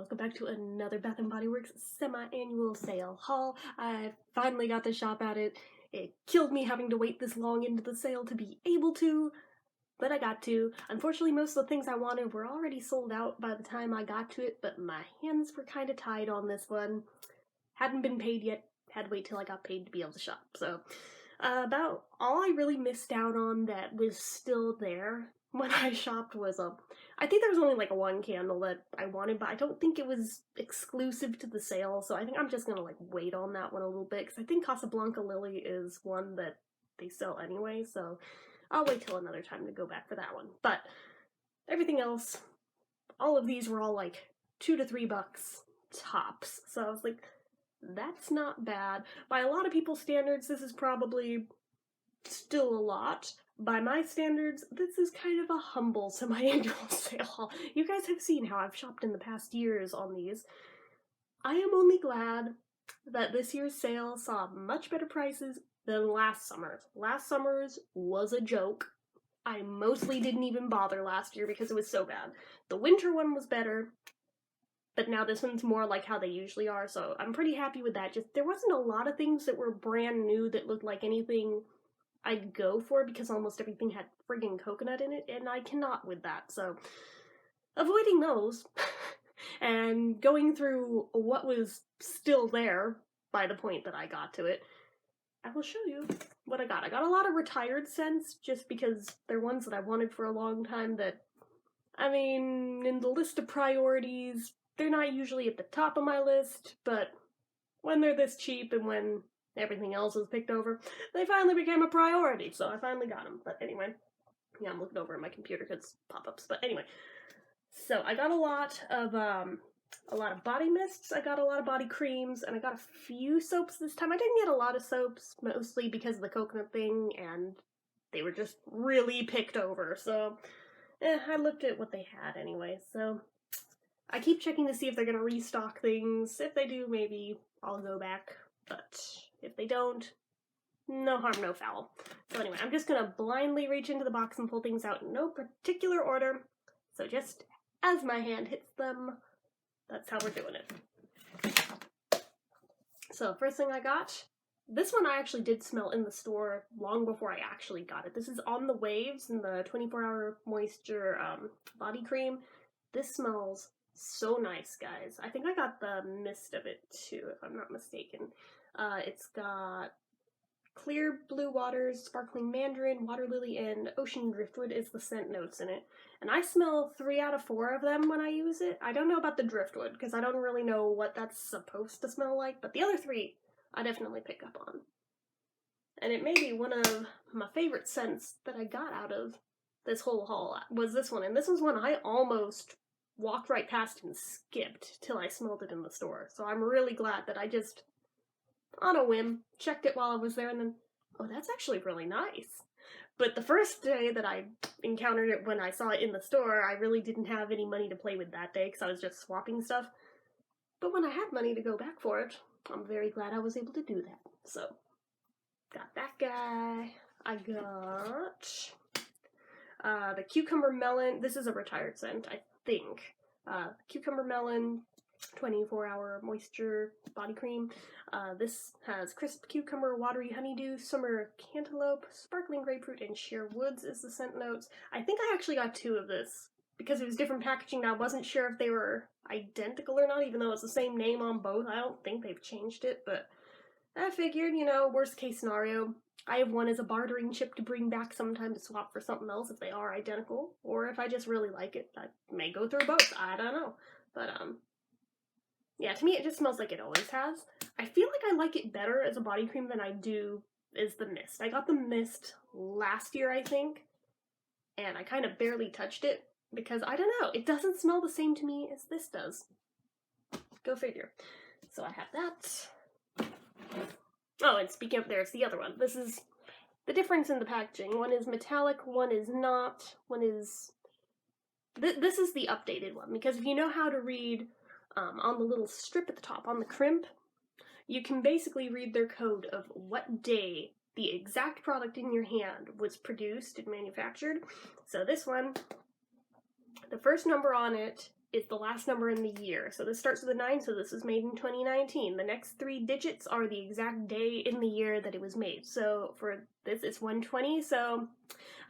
welcome back to another Bath & Body Works semi-annual sale haul. I finally got to shop at it. It killed me having to wait this long into the sale to be able to, but I got to. Unfortunately, most of the things I wanted were already sold out by the time I got to it, but my hands were kind of tied on this one. Hadn't been paid yet, had to wait till I got paid to be able to shop. So, about all I really missed out on that was still there when I shopped was I think there was only like one candle that I wanted, but I don't think it was exclusive to the sale, so I think I'm just gonna like wait on that one a little bit, because I think Casablanca Lily is one that they sell anyway, so I'll wait till another time to go back for that one. But everything else, all of these were all like $2 to $3 tops, so I was like, that's not bad. By a lot of people's standards, this is probably still a lot. By my standards, this is kind of a humble semi-annual sale haul. You guys have seen how I've shopped in the past years on these. I am only glad that this year's sale saw much better prices than last summer's. Last summer's was a joke. I mostly didn't even bother last year because it was so bad. The winter one was better, but now this one's more like how they usually are, so I'm pretty happy with that. Just, there wasn't a lot of things that were brand new that looked like anything I'd go for, because almost everything had friggin' coconut in it, and I cannot with that, so avoiding those, and going through what was still there by the point that I got to it, I will show you what I got. I got a lot of retired scents, just because they're ones that I wanted for a long time that, I mean, in the list of priorities, they're not usually at the top of my list, but when they're this cheap and when everything else is picked over, they finally became a priority, so I finally got them. But anyway, yeah, I'm looking over at my computer because pop-ups, but anyway. So I got a lot of body mists, I got a lot of body creams, and I got a few soaps this time. I didn't get a lot of soaps, mostly because of the coconut thing, and they were just really picked over, so I looked at what they had anyway, so I keep checking to see if they're gonna restock things. If they do, maybe I'll go back, but if they don't, no harm, no foul. So anyway, I'm just gonna blindly reach into the box and pull things out in no particular order. So just as my hand hits them, that's how we're doing it. So first thing I got, this one I actually did smell in the store long before I actually got it. This is On the Waves in the 24-hour moisture body cream. This smells so nice, guys. I think I got the mist of it too, if I'm not mistaken. It's got clear blue waters, sparkling mandarin, water lily, and ocean driftwood is the scent notes in it. And I smell 3 out of 4 of them when I use it. I don't know about the driftwood, because I don't really know what that's supposed to smell like, but the other 3 I definitely pick up on. And it may be one of my favorite scents that I got out of this whole haul was this one. And this was one I almost walked right past and skipped till I smelled it in the store. So I'm really glad that I just, on a whim, checked it while I was there and then, oh, that's actually really nice. But the first day that I encountered it, when I saw it in the store, I really didn't have any money to play with that day because I was just swapping stuff. But when I had money to go back for it, I'm very glad I was able to do that. So, got that guy. I got the Cucumber Melon. This is a retired scent, I think. Cucumber Melon 24-hour moisture body cream. This has crisp cucumber, watery honeydew, summer cantaloupe, sparkling grapefruit, and sheer woods is the scent notes. I think I actually got 2 of this because it was different packaging. I wasn't sure if they were identical or not, even though it's the same name on both. I don't think they've changed it, but I figured, you know, worst case scenario, I have one as a bartering chip to bring back sometime to swap for something else if they are identical, or if I just really like it, I may go through both. I don't know. But, yeah, to me it just smells like it always has. I feel like I like it better as a body cream than I do as the mist. I got the mist last year, I think, and I kind of barely touched it, because, I don't know, it doesn't smell the same to me as this does. Go figure. So I have that. Oh, and speaking of, there's the other one. This is the difference in the packaging. One is metallic, one is not, one is... This is the updated one, because if you know how to read on the little strip at the top, on the crimp, you can basically read their code of what day the exact product in your hand was produced and manufactured. So this one, the first number on it is the last number in the year. So this starts with a 9, so this was made in 2019. The next 3 digits are the exact day in the year that it was made. So for this, it's 120, so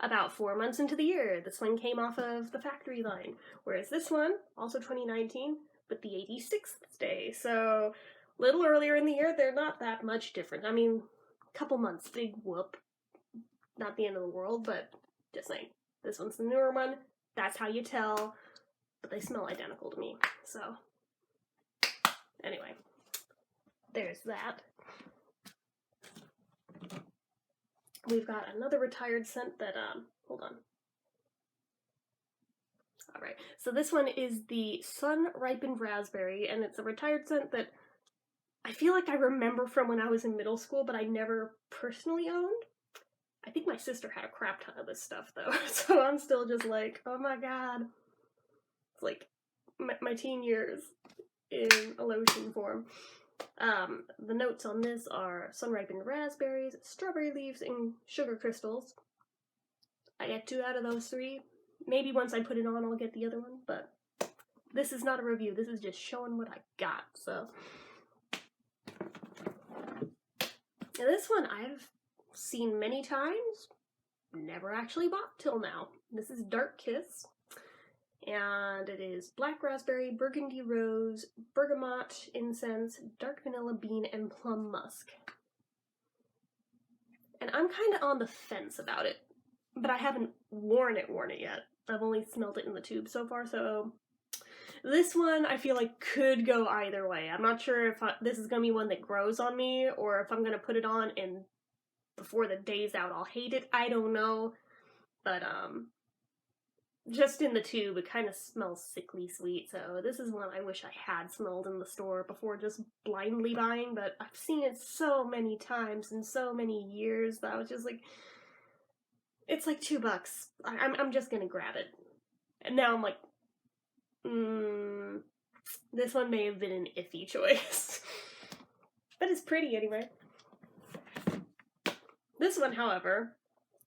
about 4 months into the year, this one came off of the factory line. Whereas this one, also 2019, but the 86th day. So a little earlier in the year, they're not that much different. I mean, a couple months, big whoop. Not the end of the world, but just saying. This one's the newer one. That's how you tell. But they smell identical to me. So, anyway. There's that. We've got another retired scent that, hold on. Alright, so this one is the Sun Ripened Raspberry, and it's a retired scent that I feel like I remember from when I was in middle school, but I never personally owned. I think my sister had a crap ton of this stuff, though, so I'm still just like, oh my god. It's like my teen years in a lotion form. The notes on this are sun-ripened raspberries, strawberry leaves, and sugar crystals. I get 2 out of those 3. Maybe once I put it on, I'll get the other one, but this is not a review. This is just showing what I got, so. Now this one I've seen many times, never actually bought till now. This is Dark Kiss, and it is black raspberry, burgundy rose, bergamot, incense, dark vanilla bean, and plum musk. And I'm kind of on the fence about it, but I haven't worn it yet. I've only smelled it in the tube so far, so this one I feel like could go either way. I'm not sure if this is going to be one that grows on me, or if I'm going to put it on and before the day's out I'll hate it. I don't know, but just in the tube it kind of smells sickly sweet, so this is one I wish I had smelled in the store before just blindly buying, but I've seen it so many times in so many years that I was just like, it's like $2. I'm just gonna grab it. And now I'm like, this one may have been an iffy choice. But it's pretty anyway. This one, however,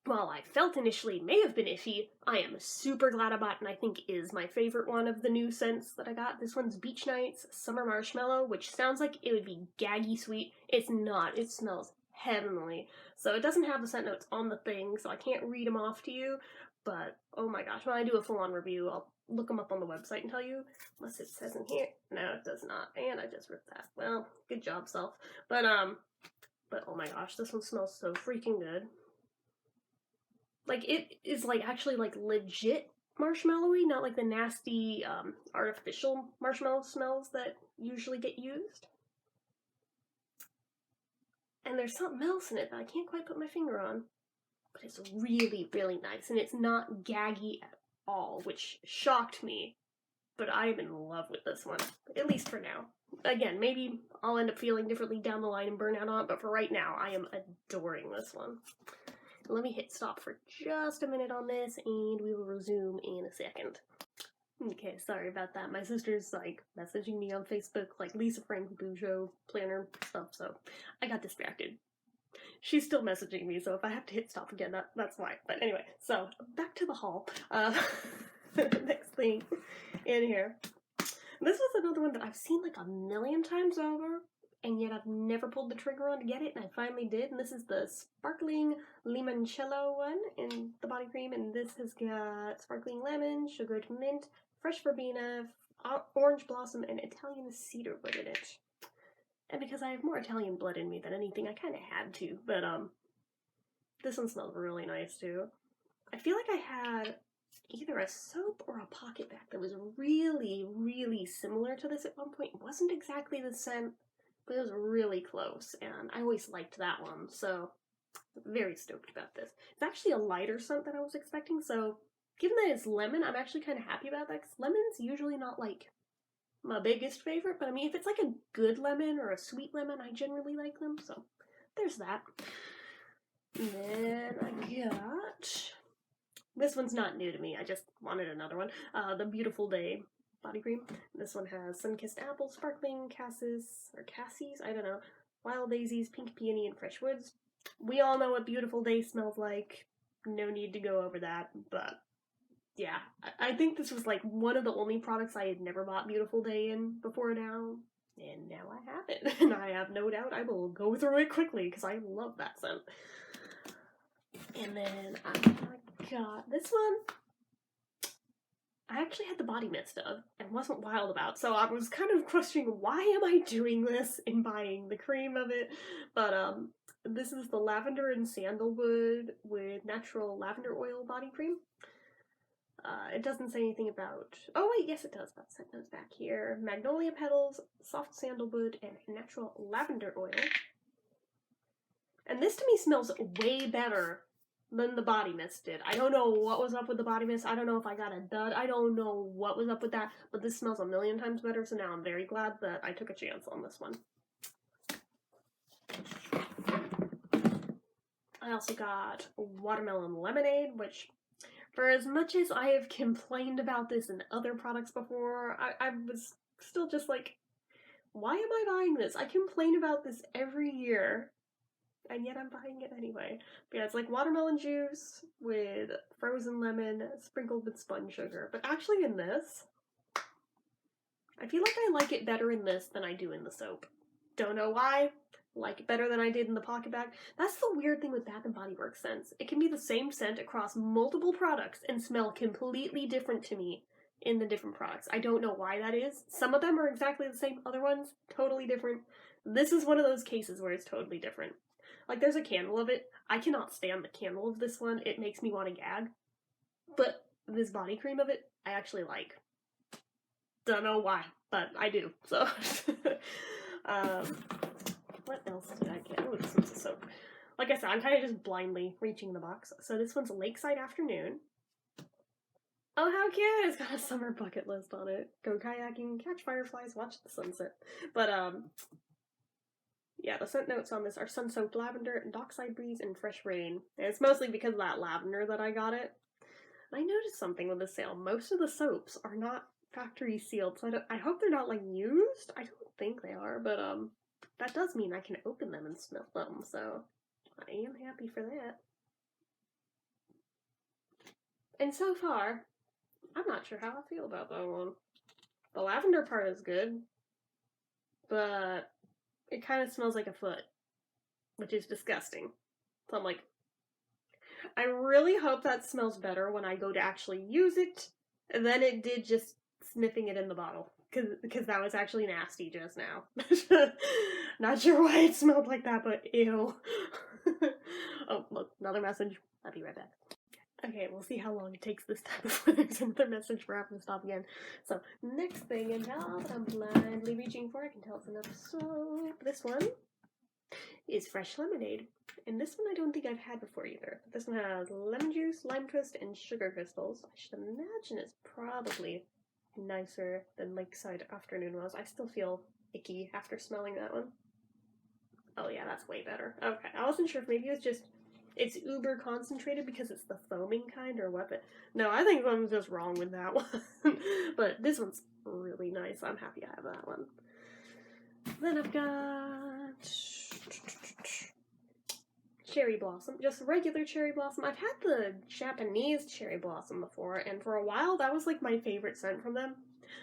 while I felt initially may have been iffy, I am super glad I bought, and I think is my favorite one of the new scents that I got. This one's Beach Nights Summer Marshmallow, which sounds like it would be gaggy sweet. It's not. It smells heavenly. So it doesn't have the scent notes on the thing, so I can't read them off to you, but oh my gosh, when I do a full-on review, I'll look them up on the website and tell you, unless it says in here. No, it does not, and I just ripped that. Well, good job, self. But oh my gosh, this one smells so freaking good. Like, it is, like, actually, like, legit marshmallowy, not like the nasty, artificial marshmallow smells that usually get used. And there's something else in it that I can't quite put my finger on. But it's really, really nice, and it's not gaggy at all, which shocked me. But I am in love with this one, at least for now. Again, maybe I'll end up feeling differently down the line and burn out on it, but for right now, I am adoring this one. Let me hit stop for just a minute on this, and we will resume in a second. Okay, sorry about that. My sister's, like, messaging me on Facebook, like, Lisa Frank Bujo planner stuff, so I got distracted. She's still messaging me, so if I have to hit stop again, that's why. But anyway, so back to the haul. Next thing in here. This was another one that I've seen like a million times over, and yet I've never pulled the trigger on to get it, and I finally did. And this is the Sparkling Limoncello one in the body cream, and this has got sparkling lemon, sugared mint, fresh verbena, orange blossom, and Italian cedar wood in it. And because I have more Italian blood in me than anything, I kind of had to. But, this one smells really nice, too. I feel like I had either a soap or a pocket back that was really, really similar to this at one point. It wasn't exactly the scent, but it was really close. And I always liked that one, so very stoked about this. It's actually a lighter scent than I was expecting, so given that it's lemon, I'm actually kind of happy about that, because lemon's usually not, like, my biggest favorite, but I mean, if it's like a good lemon or a sweet lemon, I generally like them, so there's that. And then I got, this one's not new to me, I just wanted another one, the Beautiful Day body cream. This one has sun-kissed apple, sparkling cassis, I don't know, wild daisies, pink peony, and fresh woods. We all know what Beautiful Day smells like, no need to go over that, but yeah, I think this was like one of the only products I had never bought Beautiful Day in before now. And now I have it. And I have no doubt I will go through it quickly because I love that scent. And then I got this one. I actually had the body mist of and wasn't wild about, so I was kind of questioning why am I doing this and buying the cream of it. But this is the lavender and sandalwood with natural lavender oil body cream. It doesn't say anything about... Oh wait, yes it does. About scent notes back here. Magnolia petals, soft sandalwood, and natural lavender oil. And this to me smells way better than the body mist did. I don't know what was up with the body mist. I don't know if I got a dud. I don't know what was up with that. But this smells a million times better, so now I'm very glad that I took a chance on this one. I also got watermelon lemonade, which... For as much as I have complained about this in other products before, I was still just like, why am I buying this? I complain about this every year, and yet I'm buying it anyway. But yeah, it's like watermelon juice with frozen lemon sprinkled with spun sugar. But actually in this, I feel like I like it better in this than I do in the soap. Don't know why. Like it better than I did in the pocket bag. That's the weird thing with Bath & Body Works scents. It can be the same scent across multiple products and smell completely different to me in the different products. I don't know why that is. Some of them are exactly the same, other ones totally different. This is one of those cases where it's totally different. Like there's a candle of it. I cannot stand the candle of this one. It makes me want to gag. But this body cream of it, I actually like. Don't know why, but I do. So, what else did I get? Oh, this one's a soap. Like I said, I'm kind of just blindly reaching the box. So this one's a Lakeside Afternoon. Oh, how cute! It's got a summer bucket list on it. Go kayaking, catch fireflies, watch the sunset. But, yeah, the scent notes on this are sun-soaked lavender, dockside breeze, and fresh rain. And it's mostly because of that lavender that I got it. And I noticed something with the sale. Most of the soaps are not factory sealed, so I hope they're not, like, used. I don't think they are, but, that does mean I can open them and smell them, so I am happy for that. And so far, I'm not sure how I feel about that one. The lavender part is good, but it kind of smells like a foot, which is disgusting. So I'm like, I really hope that smells better when I go to actually use it than it did just sniffing it in the bottle. Because that was actually nasty just now. Not sure why it smelled like that, but ew. Oh, look, another message. I'll be right back. Okay, we'll see how long it takes this time before there's another message for having to stop again. So, next thing in now that I'm blindly reaching for, I can tell it's another soap. This one is fresh lemonade. And this one I don't think I've had before either. This one has lemon juice, lime twist, and sugar crystals. I should imagine it's probably nicer than Lakeside Afternoon was. I still feel icky after smelling that one. Oh yeah, that's way better. Okay, I wasn't sure if maybe it was just, it's uber concentrated because it's the foaming kind or what, but no, I think something's just wrong with that one. But this one's really nice. I'm happy I have that one. Then I've got cherry blossom, just regular cherry blossom. I've had the Japanese cherry blossom before, and for a while that was like my favorite scent from them.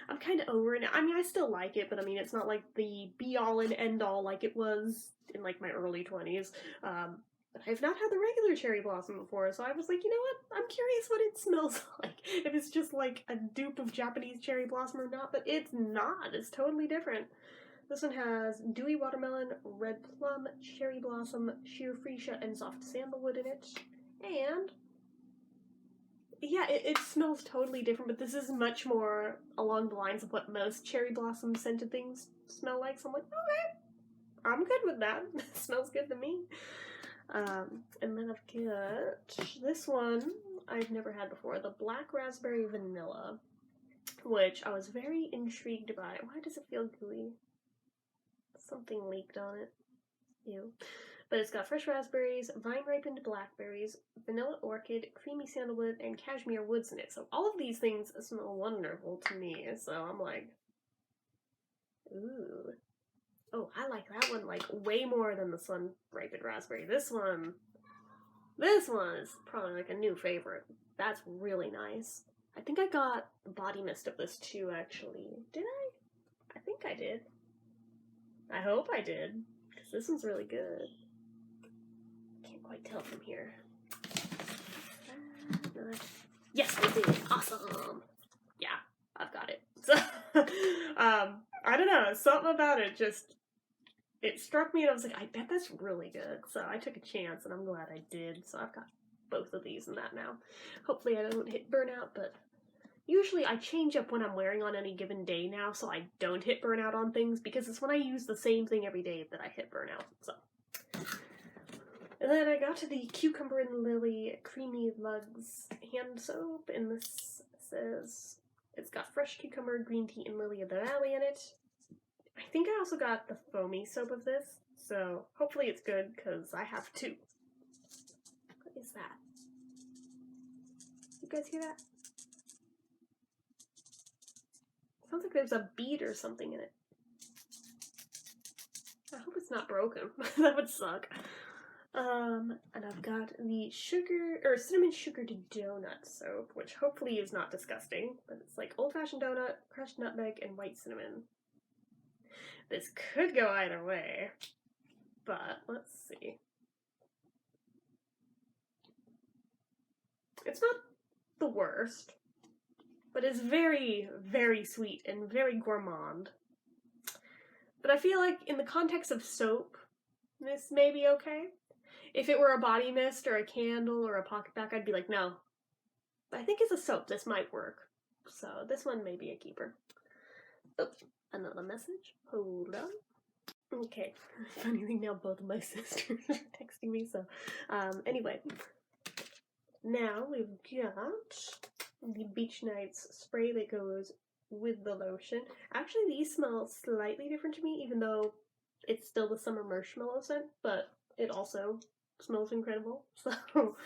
I'm kind of over it now. I mean, I still like it, but I mean, it's not like the be-all and end-all like it was in like my early 20s. But I've not had the regular cherry blossom before, so I was like, you know what? I'm curious what it smells like. If it's just like a dupe of Japanese cherry blossom or not, but it's not. It's totally different. This one has dewy watermelon, red plum, cherry blossom, sheer freesia, and soft sandalwood in it. And yeah, it smells totally different, but this is much more along the lines of what most cherry blossom scented things smell like. So I'm like, okay, I'm good with that. It smells good to me. And then I've got this one I've never had before, the Black Raspberry Vanilla, which I was very intrigued by. Why does it feel gooey? Something leaked on it. Ew. But it's got fresh raspberries, vine-ripened blackberries, vanilla orchid, creamy sandalwood, and cashmere woods in it. So all of these things smell wonderful to me. So I'm like, ooh. Oh, I like that one like way more than the sun-ripened raspberry. This one is probably like a new favorite. That's really nice. I think I got body mist of this too, actually. Did I? I think I did. I hope I did, because this one's really good. Can't quite tell from here. Yes, I did. Awesome. Yeah, I've got it. So, I don't know, something about it just, it struck me and I was like, I bet that's really good. So I took a chance and I'm glad I did. So I've got both of these and that now. Hopefully I don't hit burnout, but usually I change up when I'm wearing on any given day now so I don't hit burnout on things, because it's when I use the same thing every day that I hit burnout. So. And then I got to the Cucumber and Lily Creamy Lugs hand soap, and this says it's got fresh cucumber, green tea, and lily of the valley in it. I think I also got the foamy soap of this, so hopefully it's good, because I have two. What is that? You guys hear that? Sounds like there's a bead or something in it. I hope it's not broken. That would suck. And I've got the cinnamon sugared donut soap, which hopefully is not disgusting, but it's like old-fashioned donut, crushed nutmeg, and white cinnamon. This could go either way, but let's see. It's not the worst, but it's very, very sweet and very gourmand. But I feel like in the context of soap, this may be okay. If it were a body mist or a candle or a pocket pack, I'd be like, no. But I think as a soap, this might work. So this one may be a keeper. Oh, another message. Hold on. Okay. Funny thing now, both of my sisters are texting me, so anyway. Now we've got the Beach Nights spray that goes with the lotion. Actually, these smell slightly different to me, even though it's still the summer marshmallow scent, but it also smells incredible. So,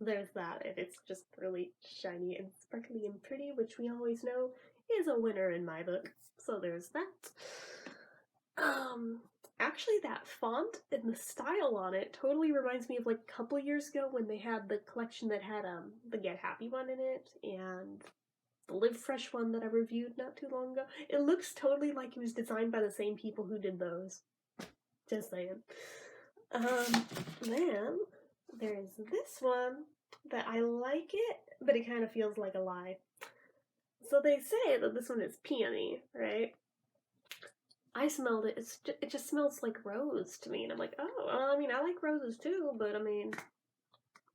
there's that. And it's just really shiny and sparkly and pretty, which we always know is a winner in my book. So there's that. Actually, that font and the style on it totally reminds me of like a couple years ago when they had the collection that had the Get Happy one in it and the Live Fresh one that I reviewed not too long ago. It looks totally like it was designed by the same people who did those. Just saying. Then there's this one that I like it, but it kind of feels like a lie. So they say that this one is peony, right? I smelled it. It just smells like rose to me, and I'm like, oh, well, I mean, I like roses too, but I mean,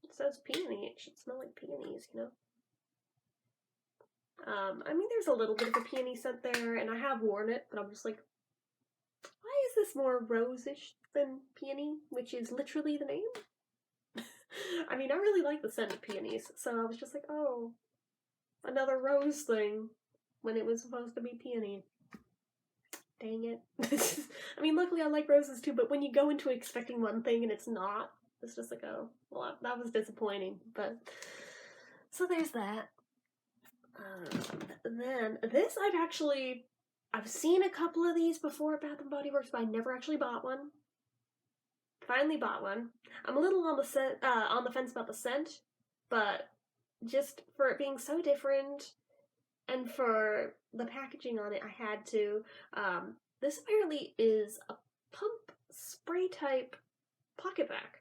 it says peony. It should smell like peonies, you know. I mean, there's a little bit of a peony scent there, and I have worn it, but I'm just like, why is this more rose-ish than peony, which is literally the name? I mean, I really like the scent of peonies, so I was just like, oh, another rose thing when it was supposed to be peony. Dang it. I mean, luckily I like roses too, but when you go into expecting one thing and it's not, it's just like, oh, well, that was disappointing. But, so there's that. Then, this I've seen a couple of these before at Bath & Body Works, but I never actually bought one. Finally bought one. I'm a little on the fence about the scent, but just for it being so different, and for the packaging on it, I had to. This apparently is a pump spray type pocket pack.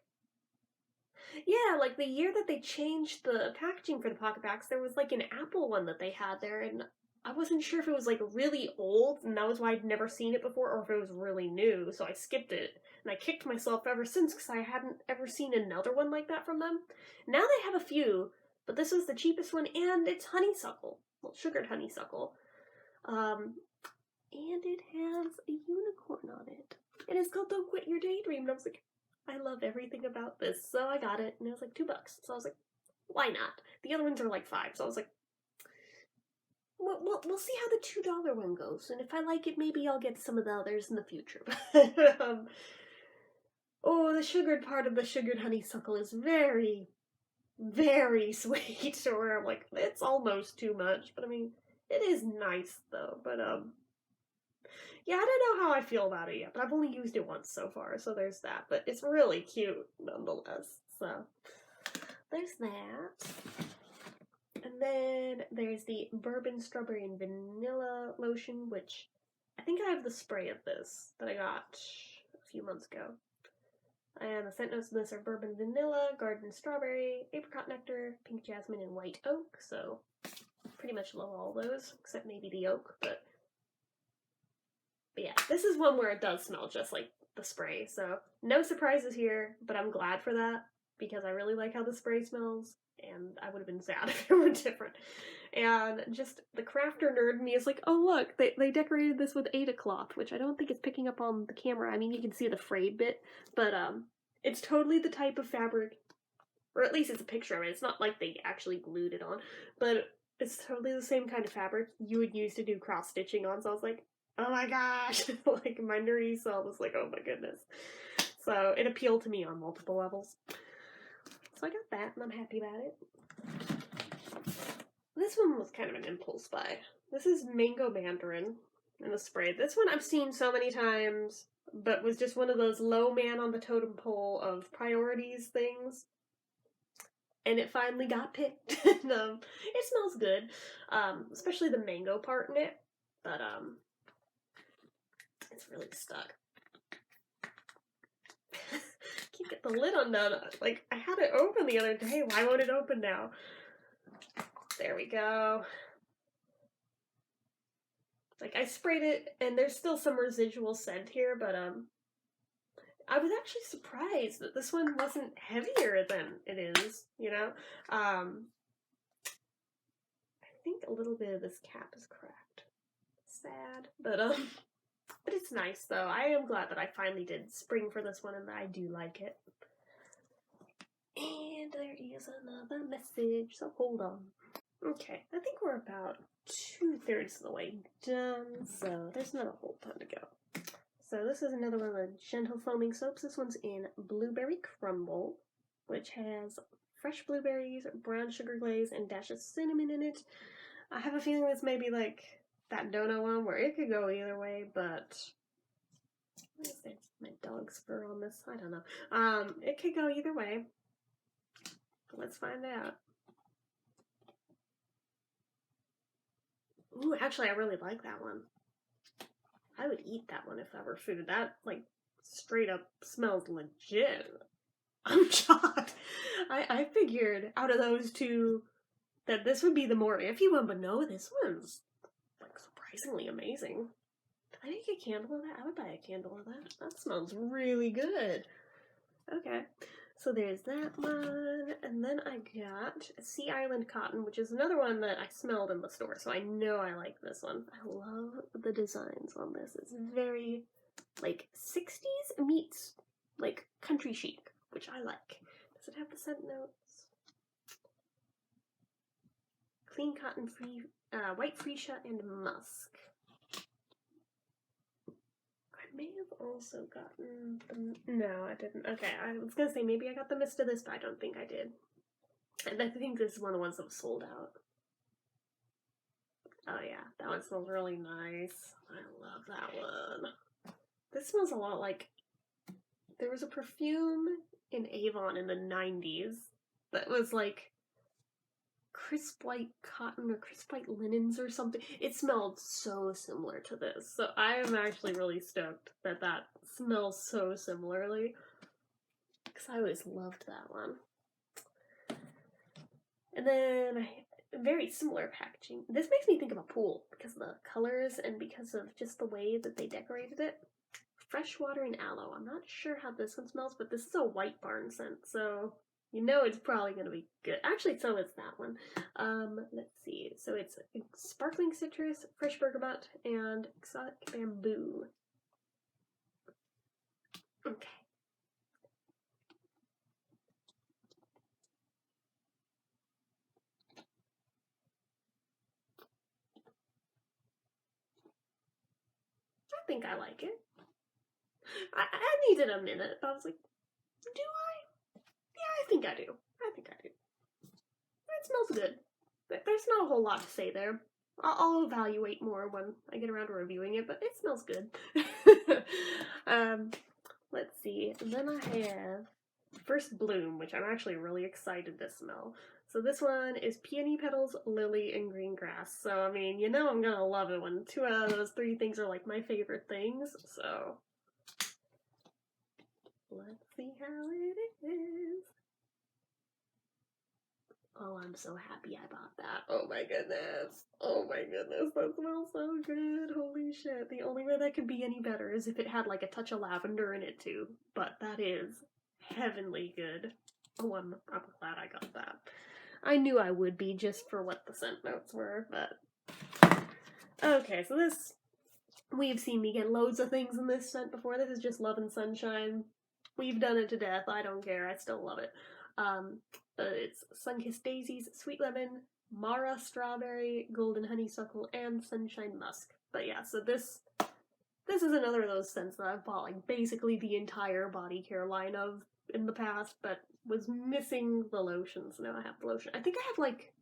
Yeah, like the year that they changed the packaging for the pocket packs, there was like an Apple one that they had there, and I wasn't sure if it was like really old, and that was why I'd never seen it before, or if it was really new, so I skipped it. And I kicked myself ever since, because I hadn't ever seen another one like that from them. Now they have a few, but this was the cheapest one, and it's honeysuckle. Well, sugared honeysuckle. And it has a unicorn on it. And it's called Don't Quit Your Daydream. And I was like, I love everything about this. So I got it, and it was like $2. So I was like, why not? The other ones are like $5. So I was like, we'll see how the $2 one goes. And if I like it, maybe I'll get some of the others in the future. Oh, the sugared part of the sugared honeysuckle is very, very sweet. Or I'm like, it's almost too much. But I mean, it is nice though. But yeah, I don't know how I feel about it yet, but I've only used it once so far, so there's that. But it's really cute nonetheless. So there's that. And then there's the Bourbon Strawberry and Vanilla Lotion, which I think I have the spray of this that I got a few months ago. And the scent notes in this are Bourbon Vanilla, Garden Strawberry, Apricot Nectar, Pink Jasmine, and White Oak. So pretty much love all those, except maybe the oak. But yeah, this is one where it does smell just like the spray. So no surprises here, but I'm glad for that because I really like how the spray smells. And I would have been sad if it were different. And just the crafter nerd in me is like, oh look, they decorated this with Ada cloth, which I don't think is picking up on the camera. I mean, you can see the frayed bit, but it's totally the type of fabric, or at least it's a picture of it. It's not like they actually glued it on, but it's totally the same kind of fabric you would use to do cross stitching on. So I was like, oh my gosh, like my nerdy self was like, oh my goodness. So it appealed to me on multiple levels. So I got that, and I'm happy about it. This one was kind of an impulse buy. This is Mango Mandarin in the spray. This one I've seen so many times, but was just one of those low man on the totem pole of priorities things. And it finally got picked. And, it smells good, especially the mango part in it, but it's really stuck. Can't get the lid undone. Like, I had it open the other day. Why won't it open now? There we go. Like, I sprayed it, and there's still some residual scent here, but I was actually surprised that this one wasn't heavier than it is, you know? I think a little bit of this cap is cracked. Sad, but it's nice, though. I am glad that I finally did spring for this one, and that I do like it. And there is another message, so hold on. Okay, I think we're about 2/3 of the way done, so there's not a whole ton to go. So this is another one of the Gentle Foaming Soaps. This one's in Blueberry Crumble, which has fresh blueberries, brown sugar glaze, and dash of cinnamon in it. I have a feeling this may be like that donut one where it could go either way, but what is there? My dog's fur on this? I don't know. It could go either way. Let's find out. Ooh, actually, I really like that one. I would eat that one if that were food. That, like, straight up smells legit. I'm shocked. I figured out of those two that this would be the more iffy one, but no, this one's, like, surprisingly amazing. Did I make a candle of that? I would buy a candle of that. That smells really good. Okay. So there's that one, and then I got Sea Island Cotton, which is another one that I smelled in the store, so I know I like this one. I love the designs on this. It's very, like, 60s meets, like, country chic, which I like. Does it have the scent notes? Clean cotton free, white freesia and musk. I may have also gotten the... No, I didn't. Okay, I was gonna say maybe I got the mist of this, but I don't think I did. And I think this is one of the ones that was sold out. Oh yeah, that one smells really nice. I love that one. This smells a lot like... There was a perfume in Avon in the 90s that was like crisp white cotton or crisp white linens or something. It smelled so similar to this. So I am actually really stoked that that smells so similarly. Because I always loved that one. And then very similar packaging. This makes me think of a pool because of the colors and because of just the way that they decorated it. Freshwater and aloe. I'm not sure how this one smells, but this is a white barn scent, so you know it's probably going to be good. Actually, so is that one. Let's see. So it's sparkling citrus, fresh bergamot, and exotic bamboo. Okay. I think I like it. I needed a minute, but I was like, do I? Yeah, I think I do. I think I do. It smells good. There's not a whole lot to say there. I'll evaluate more when I get around to reviewing it, but it smells good. Let's see. And then I have First Bloom, which I'm actually really excited to smell. So this one is Peony Petals, Lily, and Green Grass. So, I mean, you know I'm gonna love it when 2 out of those 3 things are like my favorite things, so let's see how it is. Oh, I'm so happy I bought that. Oh my goodness. Oh my goodness, that smells so good. Holy shit. The only way that could be any better is if it had like a touch of lavender in it too. But that is heavenly good. Oh, I'm glad I got that. I knew I would be just for what the scent notes were, but... Okay, so this... We've seen me get loads of things in this scent before. This is just Love and Sunshine. We've done it to death. I don't care. I still love it. It's Sunkissed Daisies, Sweet Lemon, Mara Strawberry, Golden Honeysuckle, and Sunshine Musk. But yeah, so this is another of those scents that I've bought like basically the entire body care line of in the past, but was missing the lotion, so now I have the lotion. I think I have like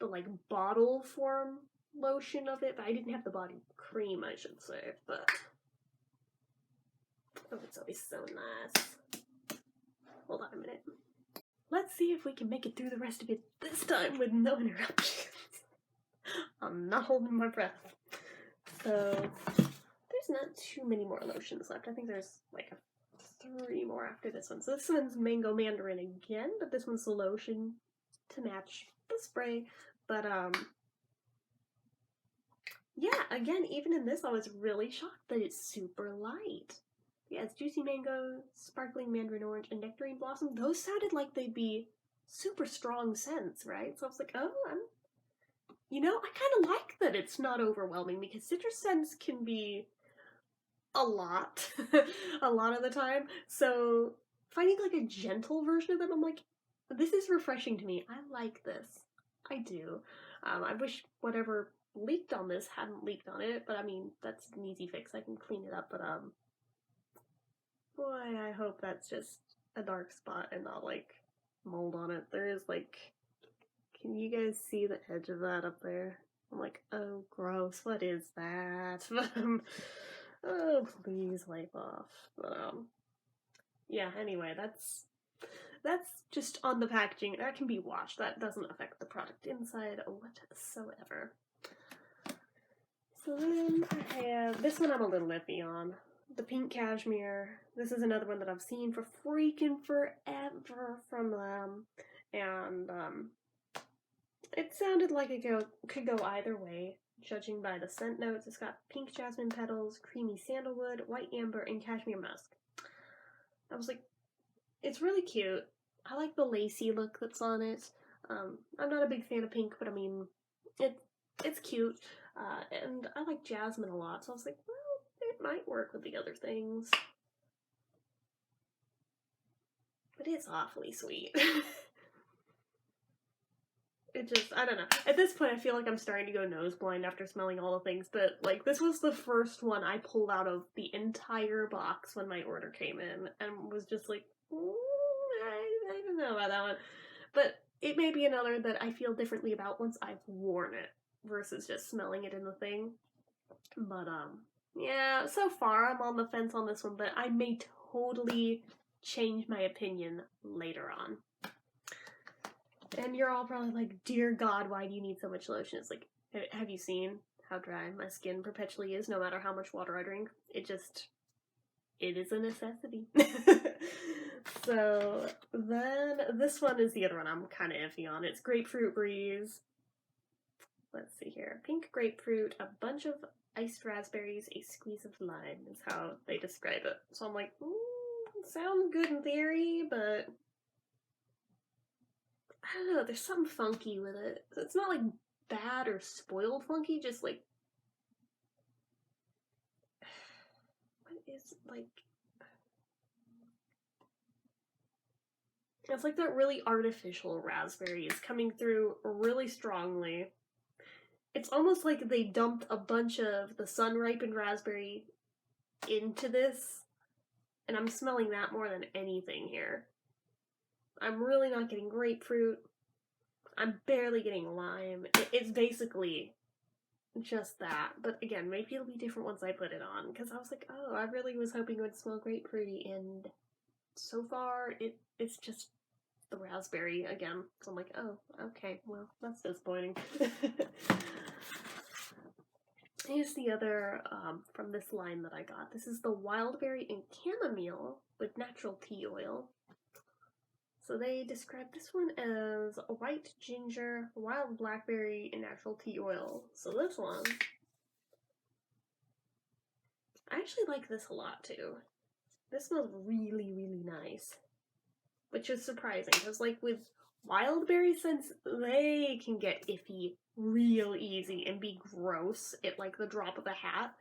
the like bottle form lotion of it, but I didn't have the body cream, I should say, but oh, it's always so nice. Hold on a minute. Let's see if we can make it through the rest of it this time with no interruptions. I'm not holding my breath. So, there's not too many more lotions left. I think there's like 3 more after this one. So this one's Mango Mandarin again, but this one's the lotion to match the spray. But, yeah, again, even in this, I was really shocked that it's super light. Yeah, it's Juicy Mango, Sparkling Mandarin Orange, and Nectarine Blossom. Those sounded like they'd be super strong scents, right? So I was like, oh, I kind of like that it's not overwhelming, because citrus scents can be a lot, a lot of the time. So finding like a gentle version of them, I'm like, this is refreshing to me. I like this. I do. I wish whatever leaked on this hadn't leaked on it, but I mean, that's an easy fix. I can clean it up, but boy, I hope that's just a dark spot and not like mold on it. There is like, can you guys see the edge of that up there? I'm like, oh gross, what is that? Oh, please wipe off. But yeah, anyway, that's just on the packaging. That can be washed. That doesn't affect the product inside whatsoever. So then I have, this one I'm a little iffy on. The Pink Cashmere. This is another one that I've seen for freaking forever from them. And, it sounded like it could go either way, judging by the scent notes. It's got pink jasmine petals, creamy sandalwood, white amber, and cashmere musk. I was like, it's really cute. I like the lacy look that's on it. I'm not a big fan of pink, but I mean, it's cute. And I like jasmine a lot, so I was like, well, it might work with the other things. But it's awfully sweet. It just, I don't know. At this point, I feel like I'm starting to go nose blind after smelling all the things, but, like, this was the first one I pulled out of the entire box when my order came in, and was just like, I don't know about that one. But it may be another that I feel differently about once I've worn it, versus just smelling it in the thing. But, yeah, so far I'm on the fence on this one, but I may totally change my opinion later on. And you're all probably like, dear God, why do you need so much lotion? It's like, have you seen how dry my skin perpetually is no matter how much water I drink? It is a necessity. So then this one is the other one I'm kind of iffy on. It's Grapefruit Breeze. Let's see here. Pink grapefruit, a bunch of iced raspberries, a squeeze of lime is how they describe it. So I'm like, sounds good in theory, but I don't know, there's something funky with it. It's not like bad or spoiled funky, just like, what is like, it's like that really artificial raspberry is coming through really strongly. It's almost like they dumped a bunch of the sun-ripened raspberry into this, and I'm smelling that more than anything here. I'm really not getting grapefruit. I'm barely getting lime. It's basically just that. But again, maybe it'll be different once I put it on, because I was like, oh, I really was hoping it would smell grapefruity, and so far it's just the raspberry again. So I'm like, oh, okay, well, that's disappointing. Here's the other from this line that I got. This is the Wildberry and Chamomile with natural tea oil. So they describe this one as a white ginger, wild blackberry, and natural tea oil. So this one, I actually like this a lot too. This smells really, really nice. Which is surprising, because like with wildberry scents, they can get iffy real easy and be gross at like the drop of a hat.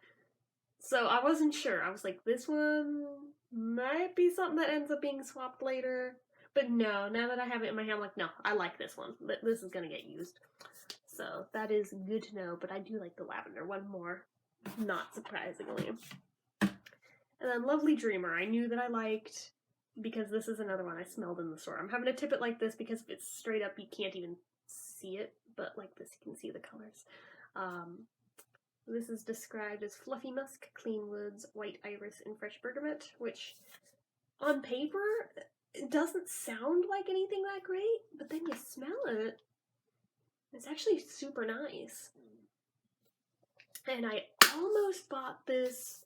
So I wasn't sure. I was like, this one might be something that ends up being swapped later. But no, now that I have it in my hand, I'm like, no, I like this one. This is going to get used. So that is good to know, but I do like the lavender one more, not surprisingly. And then Lovely Dreamer, I knew that I liked, because this is another one I smelled in the store. I'm having to tip it like this because if it's straight up, you can't even see it, but like this, you can see the colors. This is described as fluffy musk, clean woods, white iris, and fresh bergamot, which on paper it doesn't sound like anything that great, but then you smell it. It's actually super nice. And I almost bought this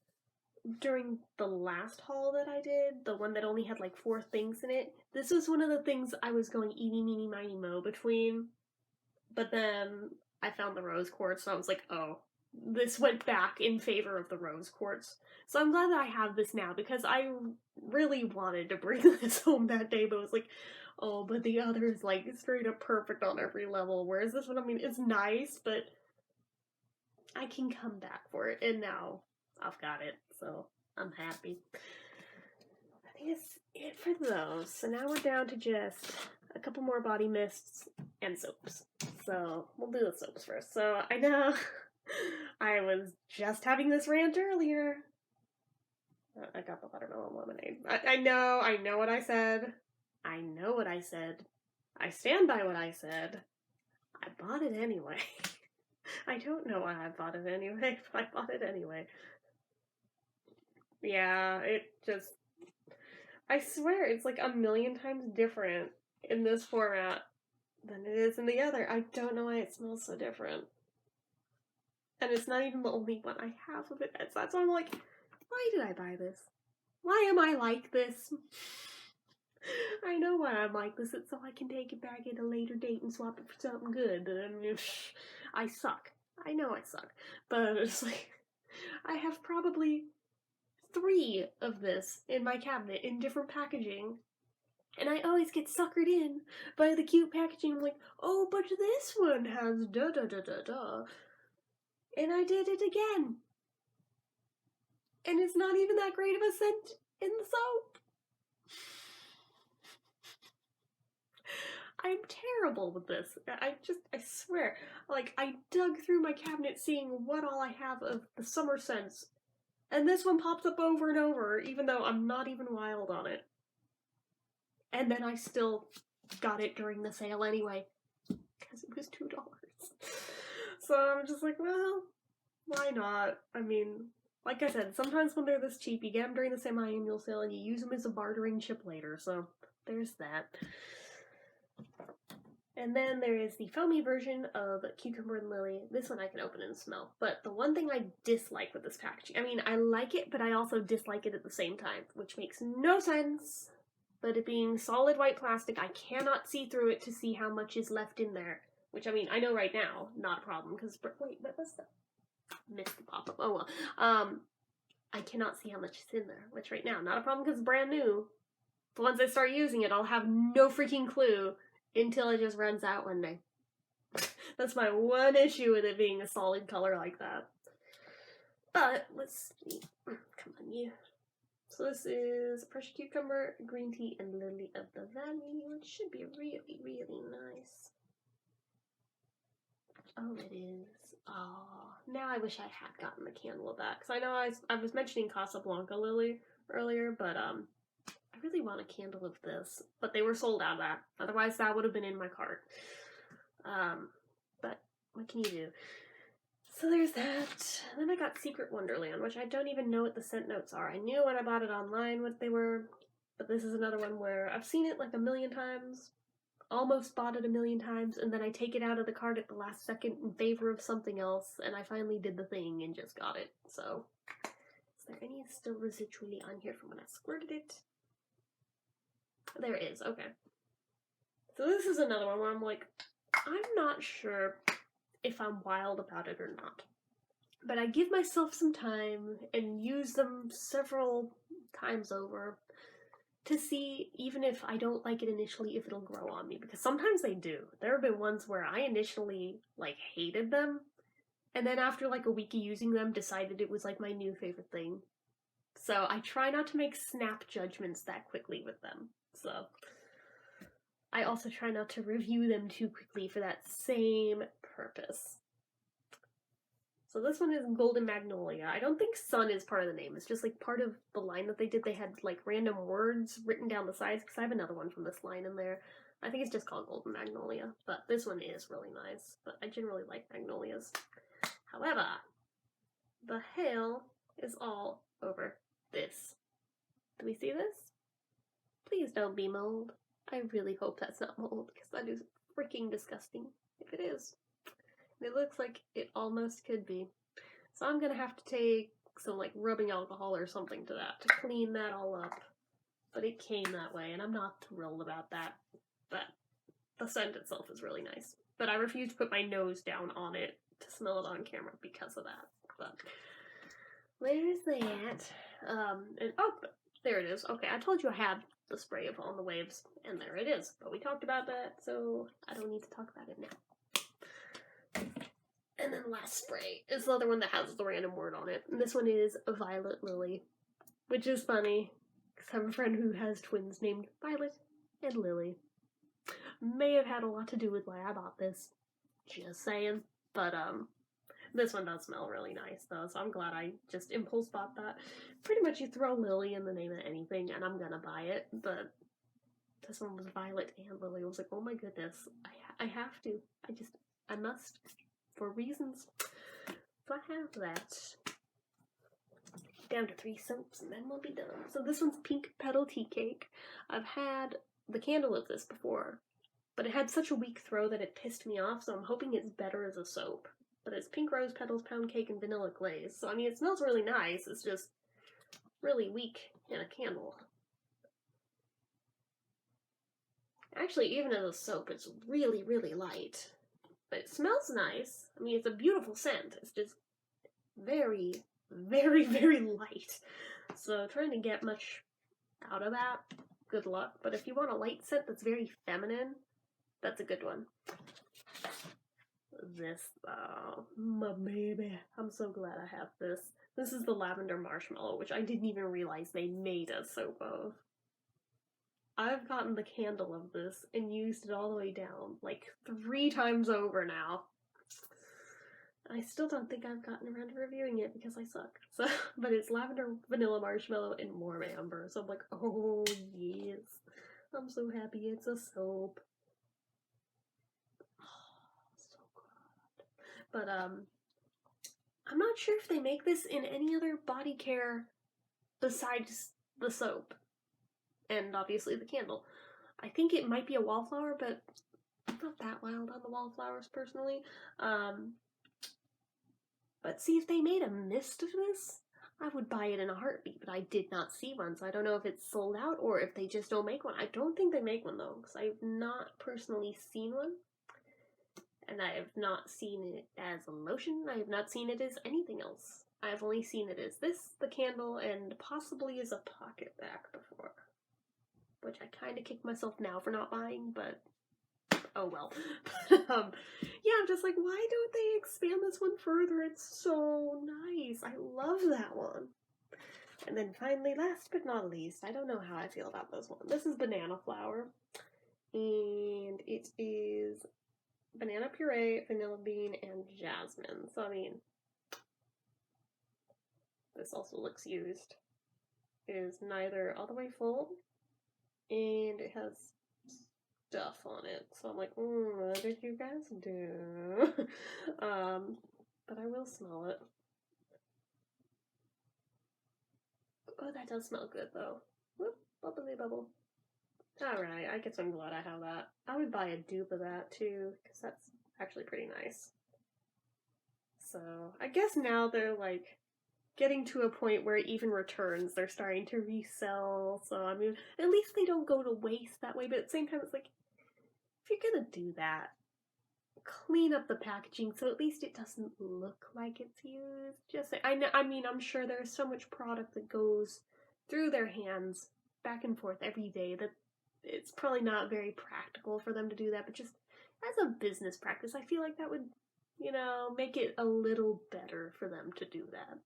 during the last haul that I did, the one that only had like 4 things in it. This was one of the things I was going eeny, meeny, miny, mo between, but then I found the rose quartz, so I was like, oh, this went back in favor of the rose quartz. So I'm glad that I have this now, because I really wanted to bring this home that day, but it was like, oh, but the other is like straight up perfect on every level, whereas this one, I mean, it's nice, but I can come back for it, and now I've got it, so I'm happy. I think that's it for those. So now we're down to just a couple more body mists and soaps. So we'll do the soaps first. So I know I was just having this rant earlier. I got the watermelon lemonade. I know what I said. I know what I said. I stand by what I said. I bought it anyway. I don't know why I bought it anyway, but I bought it anyway. Yeah, it just... I swear it's like a million times different in this format than it is in the other. I don't know why it smells so different. And it's not even the only one I have of it. That's why I'm like, why did I buy this? Why am I like this? I know why I'm like this. It's so I can take it back at a later date and swap it for something good. And I suck. I know I suck. But it's like, I have probably 3 of this in my cabinet in different packaging. And I always get suckered in by the cute packaging. I'm like, oh, but this one has da-da-da-da-da. And I did it again. And it's not even that great of a scent in the soap. I'm terrible with this. I swear. Like, I dug through my cabinet seeing what all I have of the summer scents. And this one pops up over and over, even though I'm not even wild on it. And then I still got it during the sale anyway, because it was $2. So I'm just like, well, why not? I mean, like I said, sometimes when they're this cheap, you get them during the semi-annual sale and you use them as a bartering chip later, so there's that. And then there is the foamy version of Cucumber and Lily. This one I can open and smell. But the one thing I dislike with this packaging, I mean, I like it, but I also dislike it at the same time, which makes no sense. But it being solid white plastic, I cannot see through it to see how much is left in there. Which, I mean, I know right now, not a problem, because, wait, what was that? Missed the pop-up, oh well. I cannot see how much is in there, which right now, not a problem because it's brand new. But once I start using it, I'll have no freaking clue until it just runs out one day. That's my one issue with it being a solid color like that. But, let's see. Come on, you. So this is Pressure Cucumber, Green Tea, and Lily of the Valley, which should be really, really nice. Oh, it is. Oh, now I wish I had gotten the candle of that. Because I know I was mentioning Casablanca Lily earlier, but I really want a candle of this. But they were sold out of that. Otherwise, that would have been in my cart. But what can you do? So there's that. And then I got Secret Wonderland, which I don't even know what the scent notes are. I knew when I bought it online what they were. But this is another one where I've seen it like a million times, almost bought it a million times, and then I take it out of the cart at the last second in favor of something else, and I finally did the thing and just got it. So, is there any still residually on here from when I squirted it? There is, okay. So this is another one where I'm like, I'm not sure if I'm wild about it or not. But I give myself some time and use them several times over to see, even if I don't like it initially, if it'll grow on me. Because sometimes they do. There have been ones where I initially, like, hated them, and then after, like, a week of using them, decided it was, like, my new favorite thing. So I try not to make snap judgments that quickly with them. So I also try not to review them too quickly for that same purpose. So this one is Golden Magnolia. I don't think sun is part of the name. It's just like part of the line that they did. They had like random words written down the sides, because I have another one from this line in there. I think it's just called Golden Magnolia, but this one is really nice. But I generally like magnolias. However, the hail is all over this. Do we see this? Please don't be mold. I really hope that's not mold, because that is freaking disgusting if it is. It looks like it almost could be. So I'm gonna have to take some like rubbing alcohol or something to that to clean that all up. But it came that way, and I'm not thrilled about that. But the scent itself is really nice. But I refuse to put my nose down on it to smell it on camera because of that. But where's that? And oh, there it is. Okay, I told you I had the spray of On the Waves, and there it is. But we talked about that, so I don't need to talk about it now. And then last spray is the other one that has the random word on it. And this one is Violet Lily, which is funny, because I have a friend who has twins named Violet and Lily. May have had a lot to do with why I bought this. Just saying. But, this one does smell really nice, though, so I'm glad I just impulse bought that. Pretty much you throw Lily in the name of anything, and I'm gonna buy it, but this one was Violet and Lily. I was like, oh my goodness, I have to. I must. For reasons. So I have that. Down to 3 soaps and then we'll be done. So this one's Pink Petal Tea Cake. I've had the candle of this before, but it had such a weak throw that it pissed me off, so I'm hoping it's better as a soap. But it's pink rose petals, pound cake, and vanilla glaze. So I mean, it smells really nice, it's just really weak in a candle. Actually, even as a soap, it's really, really light. But it smells nice. I mean, it's a beautiful scent. It's just very, very, very light. So trying to get much out of that, good luck. But if you want a light scent that's very feminine, that's a good one. This, my baby. I'm so glad I have this. This is the Lavender Marshmallow, which I didn't even realize they made a soap of. I've gotten the candle of this and used it all the way down, like 3 times over now. I still don't think I've gotten around to reviewing it because I suck. So, but it's lavender, vanilla marshmallow, and warm amber. So I'm like, oh yes. I'm so happy it's a soap. Oh, so good. But I'm not sure if they make this in any other body care besides the soap. And obviously the candle. I think it might be a wallflower, but I'm not that wild on the wallflowers personally. But see, if they made a mist of this, I would buy it in a heartbeat, but I did not see one, so I don't know if it's sold out or if they just don't make one. I don't think they make one, though, because I have not personally seen one. And I have not seen it as a lotion. I have not seen it as anything else. I have only seen it as this, the candle, and possibly as a pocket back before. Which I kind of kick myself now for not buying, but oh well. Yeah, I'm just like, why don't they expand this one further? It's so nice. I love that one. And then finally, last but not least, I don't know how I feel about this one. This is Banana Flower. And it is banana puree, vanilla bean, and jasmine. So, I mean, this also looks used. It is neither all the way full, and it has stuff on it. So I'm like, what did you guys do? But I will smell it. Oh, that does smell good though. Whoop, bubbly Play Bubble. Alright, I guess I'm glad I have that. I would buy a dupe of that too, because that's actually pretty nice. So, I guess now they're like getting to a point where even returns they're starting to resell. So, I mean, at least they don't go to waste that way, but at the same time, it's like, if you're gonna do that, clean up the packaging so at least it doesn't look like it's used. Just I mean, I'm sure there's so much product that goes through their hands back and forth every day that it's probably not very practical for them to do that, but just as a business practice, I feel like that would, make it a little better for them to do that.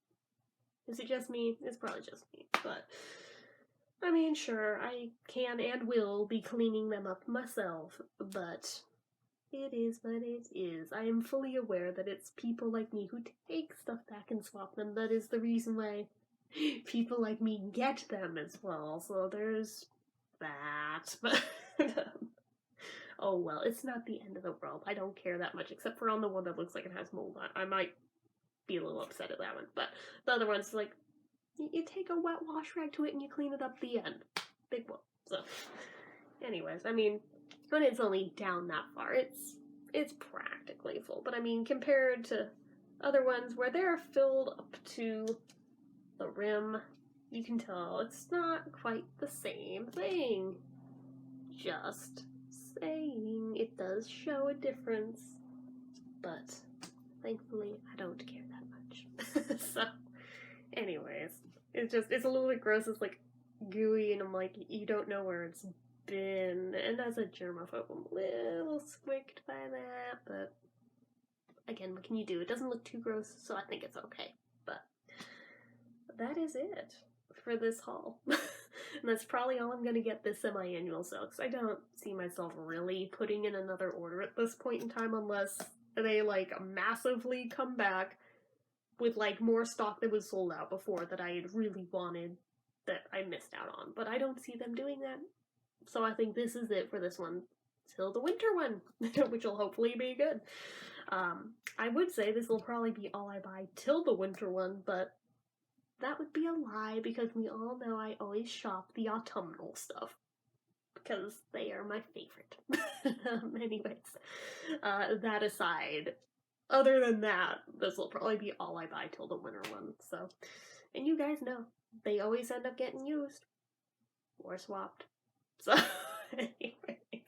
Is it just me? It's probably just me, but I mean, sure, I can and will be cleaning them up myself, but it is what it is. I am fully aware that it's people like me who take stuff back and swap them. That is the reason why people like me get them as well. So there's that. But oh well, it's not the end of the world. I don't care that much, except for on the one that looks like it has mold on. I might be a little upset at that one. But the other one's like, you take a wet wash rag to it and you clean it up, the end. Big whoop. So anyways, I mean, when it's only down that far, it's practically full. But I mean, compared to other ones where they're filled up to the rim, you can tell it's not quite the same thing. Just saying, it does show a difference, but thankfully I don't care that much. So, anyways, it's a little bit gross. It's like gooey, and I'm like, you don't know where it's been. And as a germaphobe, I'm a little squicked by that, but again, what can you do? It doesn't look too gross, so I think it's okay. But that is it for this haul. And that's probably all I'm going to get this semi-annual sale, because I don't see myself really putting in another order at this point in time unless they, like, massively come back with, like, more stock that was sold out before that I had really wanted that I missed out on. But I don't see them doing that. So I think this is it for this one till the winter one, which will hopefully be good. I would say this will probably be all I buy till the winter one, but that would be a lie because we all know I always shop the autumnal stuff because they are my favorite. Anyways, that aside, other than that, this will probably be all I buy till the winter one. So, and you guys know, they always end up getting used or swapped. So, anyways,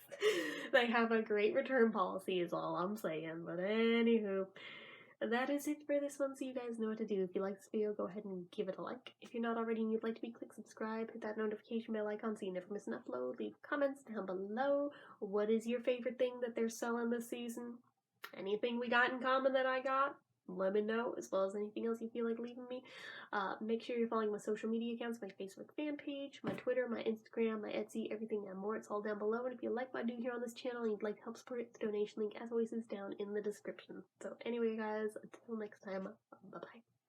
they have a great return policy is all I'm saying. But anywho, that is it for this one, so you guys know what to do. If you like this video, go ahead and give it a like. If you're not already and you'd like to be, click subscribe, hit that notification bell icon so you never miss an upload. Leave comments down below. What is your favorite thing that they're selling this season? Anything we got in common that I got? Let me know, as well as anything else you feel like leaving me. Make sure you're following my social media accounts, my Facebook fan page, my Twitter, my Instagram, my Etsy, everything and more. It's all down below. And if you like what I do here on this channel and you'd like to help support it, the donation link, as always, is down in the description. So anyway, guys, until next time, bye-bye.